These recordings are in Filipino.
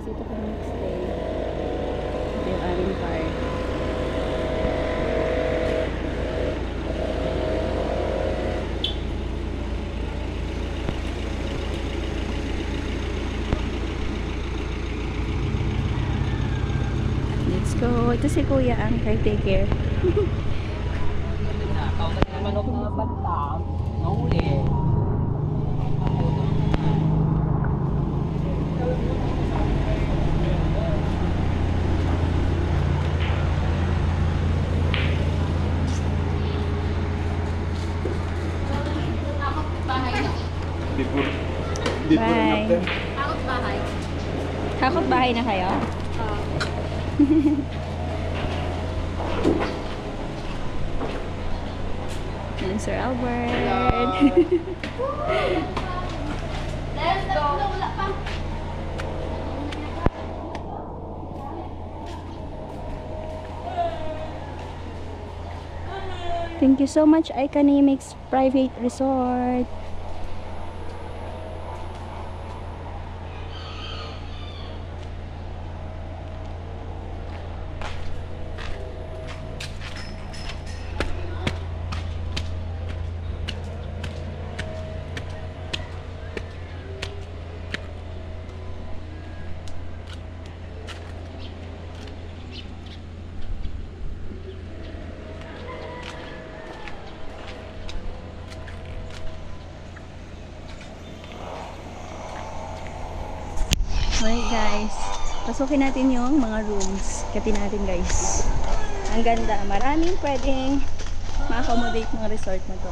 dito kami nag-stay. Ito yung aming park. Let's go. Ito si Kuya ang caretaker. Manok na banta, nahuli. Bye. Takot bahay. Takot bahay na kayo? Yan, Sir Albert. Let's go. Wala pa. Thank you so much, Icanimix Private Resort. Alright guys, pasukin natin yung mga rooms. Katin natin guys. Ang ganda, maraming pwedeng ma-accommodate ng resort na to.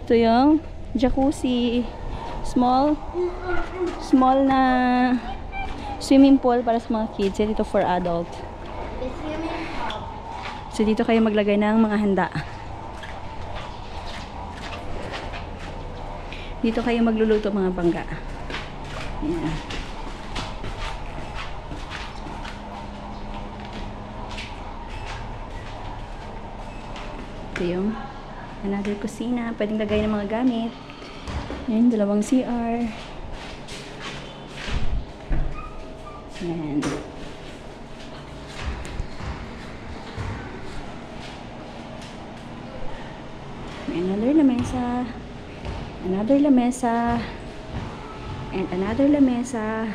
Ito yung jacuzzi, small na swimming pool para sa mga kids. And ito for adult. So dito kayo maglagay ng mga handa. Dito kayo magluluto mga bangga. Ayan. Ito yung another kusina. Pwedeng lagay ng mga gamit. Ayan, dalawang CR. Ayan. May another lamesa. Another lamesa. And another lamesa.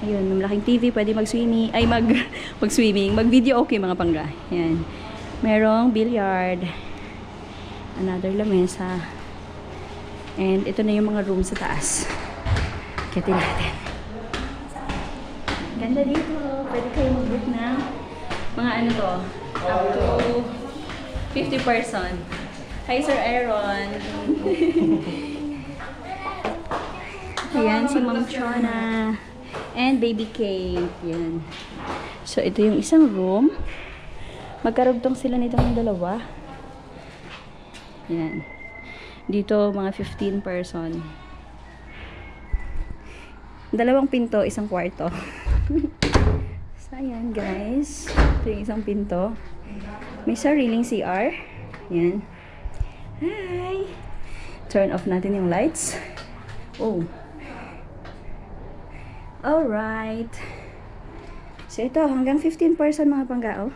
Ayun, may malaking TV, pwede mag-swimming. Ay, mag-swimming. Mag-video okay mga pangga. Ayan. Merong billiard. Another lamesa. And ito na yung mga room sa taas. Kitin natin. Ganda dito. Pwede kayo mag-book ng mga ano to. Up to 50 person. Hi, Sir Aaron. Ayan, si Ma'am Chona. And Baby Kate. Yan. So, ito yung isang room. Magkarugtong sila nitong dalawa. Yan. Dito, mga 15 person. Dalawang pinto, isang kwarto. So, ayan, guys. Ito yung isang pinto. May sariling CR. Yan. Hi! Turn off natin yung lights. Oh. Alright. So ito, hanggang 15 person mga panggao.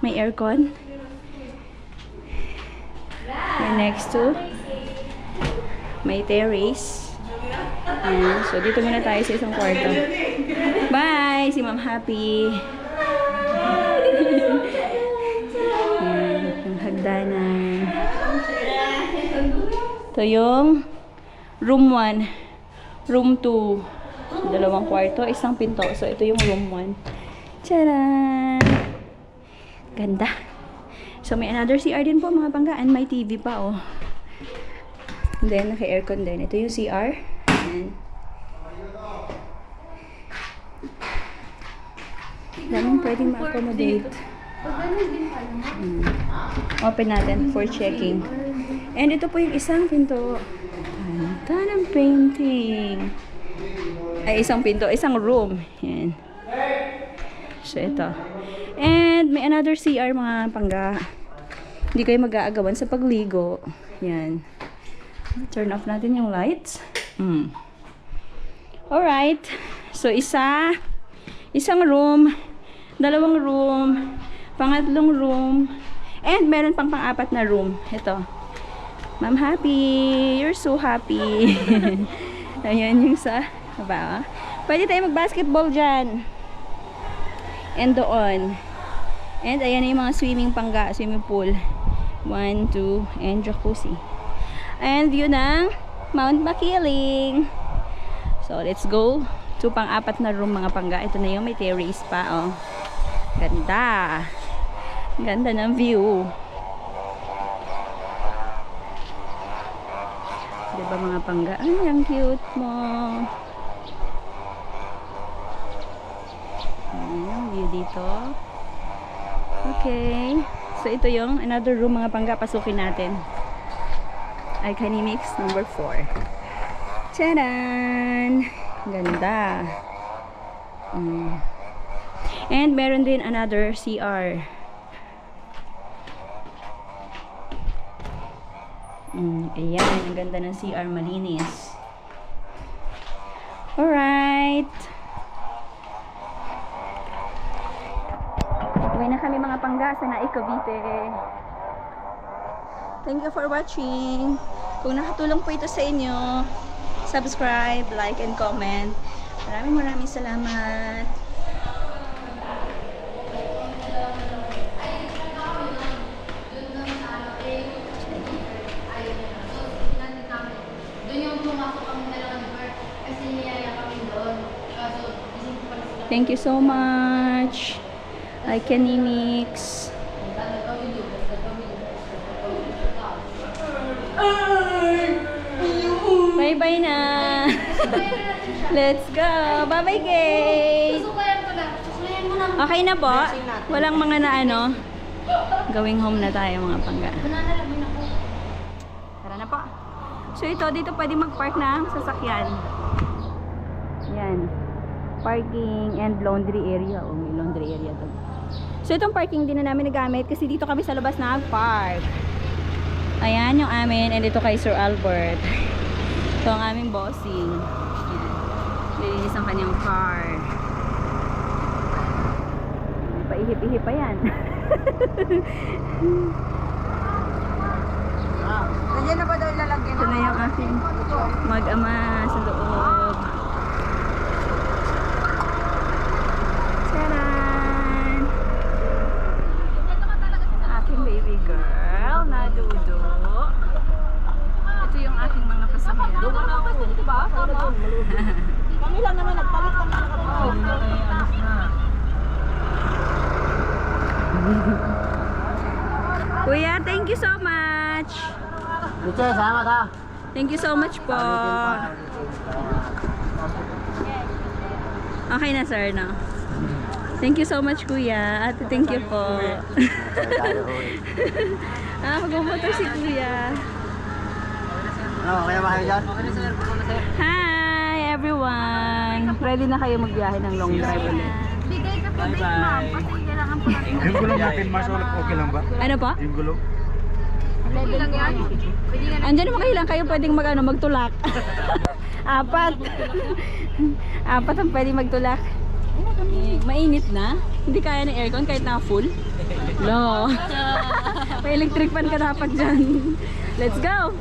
May aircon. May next to. May terrace. Ayan. So dito muna tayo sa isang kwarto. Bye! Si Ma'am Happy. Ayan. Yung hagdanan. Ito yung room 1, room 2, so, dalawang kwarto, isang pinto. So, ito yung room 1. Tcharan! Ganda. So, may another CR din po mga panggaan. May TV pa, oh. And then, naka-aircon din. Ito yung CR. Ayan. Daming pwedeng ma-accommodate. Open natin for checking. And ito po yung isang pinto. Ganda ng painting. Ay, isang pinto. Isang room. Yan. So, ito. And may another CR mga pangga. Hindi kayo mag-aagawan sa pagligo. Yan. Turn off natin yung lights. Alright. So, isang room, dalawang room, pangatlong room, and meron pang pang-apat na room. Ito. Ma'am Happy. You're so happy. Ayan yung sa baba. Pwede tayo mag-basketball dyan. And doon. And ayan na yung mga swimming pool. 1, 2, and jacuzzi. And view ng Mount Makiling. So, let's go to pang-apat na room mga pangga. Ito na yung may terrace pa, oh. Ganda. Ganda ng view. Diba mga pangga? Ay, ang cute mo. Ayan yung view dito. Okay. So, ito yung another room mga pangga. Pasukin natin. Alcanimix number 4. Tcharan! Ganda. And meron din another CR. Ayan, ang ganda ng CR, malinis. Alright. Uwi na kami mga pangga sa Naik, Cavite. Thank you for watching. Kung nakatulong po ito sa inyo, subscribe, like, and comment. Maraming salamat. Doon yung pumasok kami dalawa ni Bert. Kasi niyaya kami doon. So, isip ko pala sila. Thank you so much. Alcanimix. Bye-bye na. Let's go. Bye-bye, Kate. Susuklayan ko lang. Susuklayan mo lang. Okay na po. Walang mga na ano. Going home na tayo mga pangga. Banana lang yun ako. Tara na po. So ito, dito pwede mag-park ng sasakyan. Yan. Parking and laundry area. Oh, may laundry area to. So itong parking din na namin nagamit kasi dito kami sa labas nag-park. Ayan yung amin, and dito kay Sir Albert. Ito ang aming bossing. Ayan. Lilinis ang kanyang car. Paihip-ihip pa yan. Nandiyan na ba daw ilalagyan? Ito na yung aking mag-ama sa loob. Tcharan! Aking baby girl na Dudu. Ito yung aking mga kasamayan. Diba? Tama? Kami lang naman, nagpalit kami na Kuya, thank you so much. Luce, salamat ha. Thank you so much po. Okay na sir, no? Thank you so much kuya. Ate, thank you po. Mag-motor si kuya. Kaya ba kayo dyan? Hi everyone! Ready na kayo magbiyahe ng long drive ulit? Bigay ka pa din, ma'am. Kasi kailangan po natin. Yung gulong natin, Mars, okay lang ba? Ano po? Yung gulong? Okay lang yan. Pwede nga Andyan naman kayo lang kayo pwedeng magtulak. Apat. Apat ang pwedeng magtulak. Mainit na. Hindi kaya ng aircon kahit na full. No. May electric fan ka dapat dyan. Let's go!